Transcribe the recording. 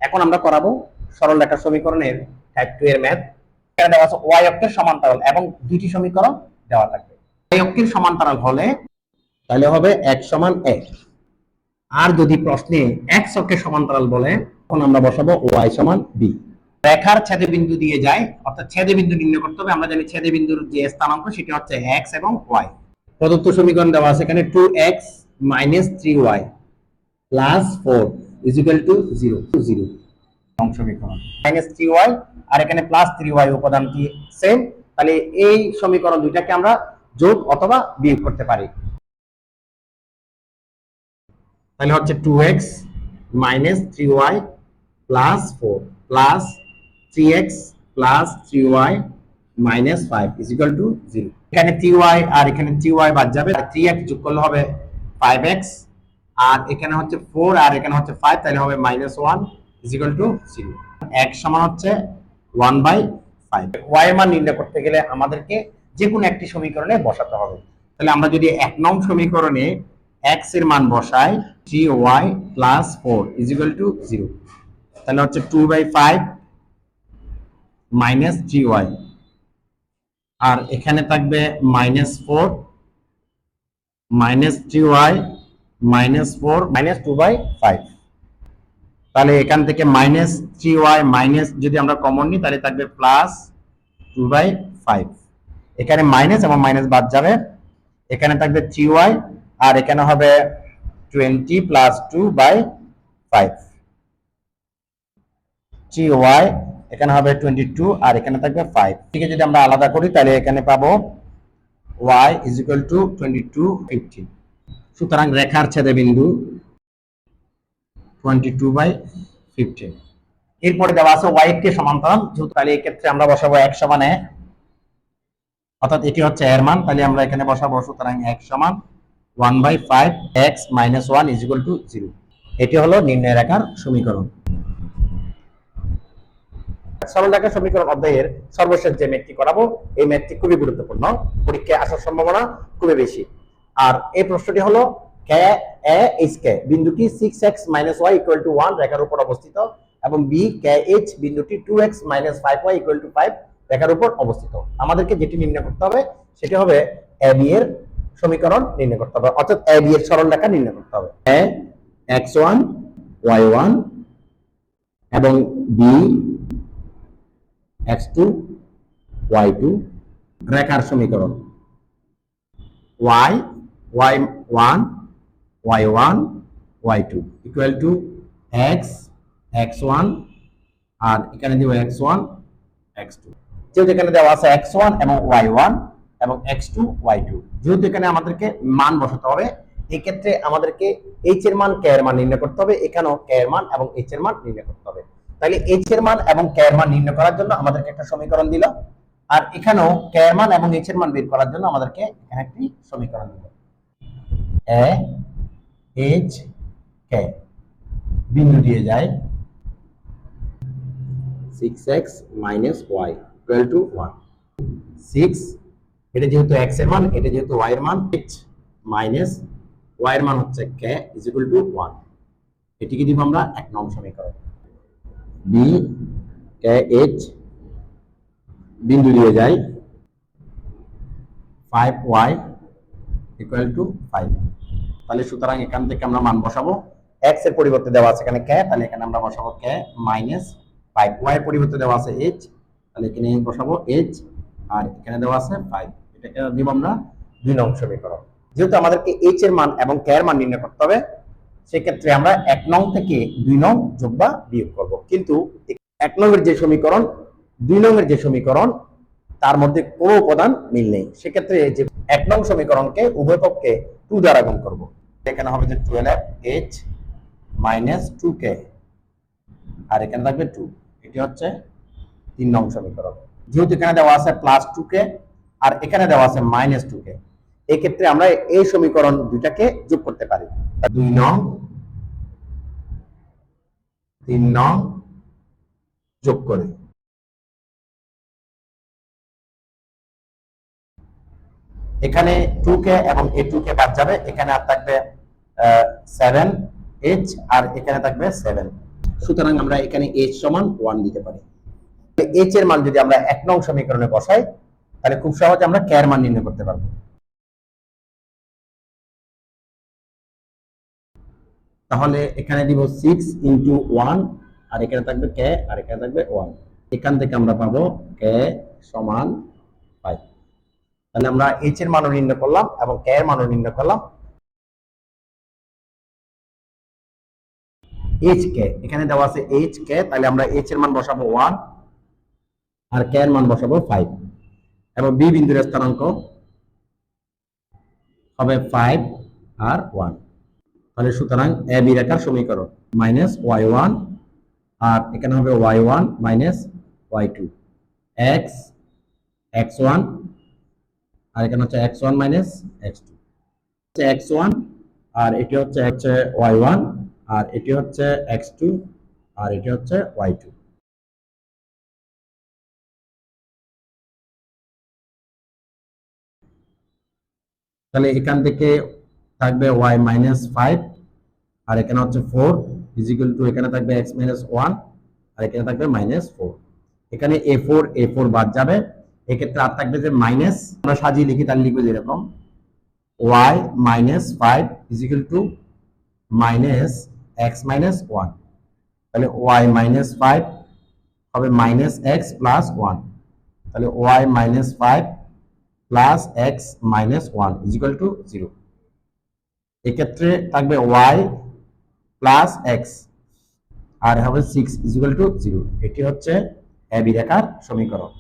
এখন আমরা করাবো সরল রেখার সমীকরণের টাইপ 2 এর ম্যাথ। এখানে দেওয়া আছে y অক্ষের সমান্তরাল এবং দুইটি সমীকরণ দেওয়া থাকবে। y অক্ষের সমান্তরাল হলে তাহলে হবে x সমান a, আর যদি প্রশ্নে x অক্ষের সমান্তরাল বলে তখন আমরা বসাবো y সমান b। রেখার ছেদবিন্দু দিয়ে যায়, অর্থাৎ ছেদবিন্দু নির্ণয় করতে হবে। আমরা জানি ছেদবিন্দুর যে স্থানাঙ্ক সেটা হচ্ছে x এবং y। প্রদত্ত সমীকরণ দেওয়া আছে এখানে 2x - 3y প্লাস 4 0 সমীকরণ -3y আর এখানে +3y উপাদানটি সেম, তাহলে এই সমীকরণ দুইটাকে আমরা যোগ অথবা বিয়োগ করতে পারি। তাহলে হচ্ছে 2x - 3y + 4 plus 3x + 3y - 5 0। এখানে 3y আর এখানে 3y বাদ যাবে, 3x যোগ করলে হবে 5x, আর এখানে হচ্ছে 4 আর এখানে হচ্ছে 5, তাহলে হবে -1 0। x সমান হচ্ছে 1/5। y এর মান নির্ণয় করতে গেলে আমাদেরকে যে কোনো একটি সমীকরণে বসাতে হবে। তাহলে আমরা যদি 1 নং সমীকরণে x এর মান বসাই 3y + 4 0, তাহলে হচ্ছে 2/5 - 3y, আর এখানে থাকবে -4 - 3y -4 -2/5। তাহলে এখান থেকে -3y মাইনাস যদি আমরা কমন নিই তাহলে থাকবে +2/5। এখানে মাইনাস এবং মাইনাস বাদ যাবে, এখানে থাকবে 3y আর এখানে হবে 20 + 2/5। 3y এখানে হবে 22 আর এখানে থাকবে 5। ঠিক আছে, যদি আমরা আলাদা করি তাহলে এখানে পাবো y = 22 15। সুতরাং রেখার ছেদবিন্দু 22/15। এরপরে দেওয়া আছে y কে সমান্তরাল, তাহলে এই ক্ষেত্রে আমরা বসাবো x সমান a, অর্থাৎ এটি হচ্ছে এর মান, তাহলে আমরা এখানে বসাবো। সুতরাং x সমান 1/5 x - 1 0। এটি হলো নির্ণয় রেখার সমীকরণ। সরল রেখার সমীকরণ অধ্যায়ের সর্বশেষ যে ম্যাথটি করাবো, এই ম্যাথটি খুবই গুরুত্বপূর্ণ, পরীক্ষায় আসার সম্ভাবনা খুবই বেশি। আর এই প্রশ্নটি হলো KH বিন্দুটি 6x - y = 1 রেখার উপর অবস্থিত এবং BKH বিন্দুটি 2x - 5y = 5 রেখার উপর অবস্থিত। আমাদেরকে যেটি নির্ণয় করতে হবে সেটি হবে AB এর সমীকরণ নির্ণয় করতে হবে, অর্থাৎ AB এর সরল রেখা নির্ণয় করতে হবে। A x1 y1 এবং B x2 y2 রেখার সমীকরণ y y1 y1 y2 = x x1 আর এখানে দিব x1 x2। যেহেতু এখানে দেওয়া আছে x1 এবং y1 এবং x2 y2, যেহেতু এখানে আমাদেরকে মান বসাতে হবে, এই ক্ষেত্রে আমাদেরকে h এর মান k এর মান নির্ণয় করতে হবে, এখানেও k এর মান এবং h এর মান নির্ণয় করতে হবে। তাহলে h এর মান এবং k এর মান নির্ণয় করার জন্য আমাদেরকে একটা সমীকরণ দিল, আর এখানেও k এর মান এবং h এর মান বের করার জন্য আমাদেরকে এখানে একটি সমীকরণ দিল। a h k বিন্দু দিয়ে যায় 6x - y = 1। 6 এটা যেহেতু x এর মান, এটা যেহেতু y এর মান, h মাইনাস y এর মান হচ্ছে k = 1। এটিকে দিব আমরা 1 নং সমীকরণ। b k h বিন্দু দিয়ে যায় 5y = 5। তাহলে সুতরাং এখান থেকে আমরা মান বসাবো। x এর পরিবর্তে দেওয়া আছে এখানে k, তাহলে এখানে আমরা বসাবো k - 5। y এর পরিবর্তে দেওয়া আছে h, তাহলে এখানে বসাবো h, আর এখানে দেওয়া আছে 5। এটাকে দিব আমরা 2 নং সমীকরণ। যেহেতু আমাদেরকে h এর মান এবং k এর মান নির্ণয় করতে হবে, সেক্ষেত্রে আমরা 1 নং থেকে 2 নং যোগ বা বিয়োগ করব। কিন্তু 1 নং এর যে সমীকরণ 2 নং এর যে সমীকরণ তার মধ্যে কোনো উপাদান মিল নেই, সেক্ষেত্রে যে 1 নং সমীকরণকে উভয় পক্ষে 2 দ্বারা গুণ করব। এখানে হবে যে 12h - 2k আর এখানে থাকবে 2। এটি হচ্ছে 3 নং সমীকরণ। যেহেতু এখানে দেওয়া আছে +2k আর এখানে দেওয়া আছে -2k, এই ক্ষেত্রে আমরা এই সমীকরণ দুইটাকে যোগ করতে পারি। 2 নং 3 নং যোগ করে এখানে 2k এবং এই 2k বাদ যাবে, এখানে আর থাকবে 7h আর এখানে থাকবে 7। সুতরাং আমরা এখানে h সমান 1 দিতে পারি। h এর মান যদি আমরা 1 নং সমীকরণে বসাই তাহলে খুব সহজে আমরা k এর মান নির্ণয় করতে পারবো। তাহলে এখানে দিব 6 ইনটু 1 আর এখানে থাকবে k আর এখানে থাকবে 1। এখান থেকে আমরা পাবো k সমান 5। তাহলে আমরা h এর মানও নির্ণয় করলাম এবং k এর মানও নির্ণয় করলাম। h k এখানে দেওয়া আছে h k, তাহলে আমরা h এর মান বসাবো 1 আর k এর মান বসাবো 5 এবং b বিন্দুর স্থানাঙ্ক হবে 5 আর 1। তাহলে সুতরাং a b রেখার সমীকরণ -y1 আর এখানে হবে y1 y2 x x1 আর এখানে হচ্ছে x1 x2 x1 আর এটি হচ্ছে y1 আর এটি হচ্ছে x2 আর এটি হচ্ছে y2। তাহলে এখান থেকে থাকবে y -5 আর এখানে হচ্ছে 4 ইজিক্যাল টু এখানে থাকবে x -1 আর এখানে থাকবে -4। এখানে a4 বাদ যাবে, এক্ষেত্রে আর থাকবে যে মাইনাস। আমরা সাজিয়ে লিখি তাহলে লিখবে এরকম y -5 ইজিক্যাল টু -x -1। তাহলে y -5 হবে -x + 1, তাহলে y -5 plus x -1 equal to 0। এক্ষেত্রে থাকবে y প্লাস x আর হবে 6 ইজিক্যাল টু 0। এটি হচ্ছে a b রেখার সমীকরণ।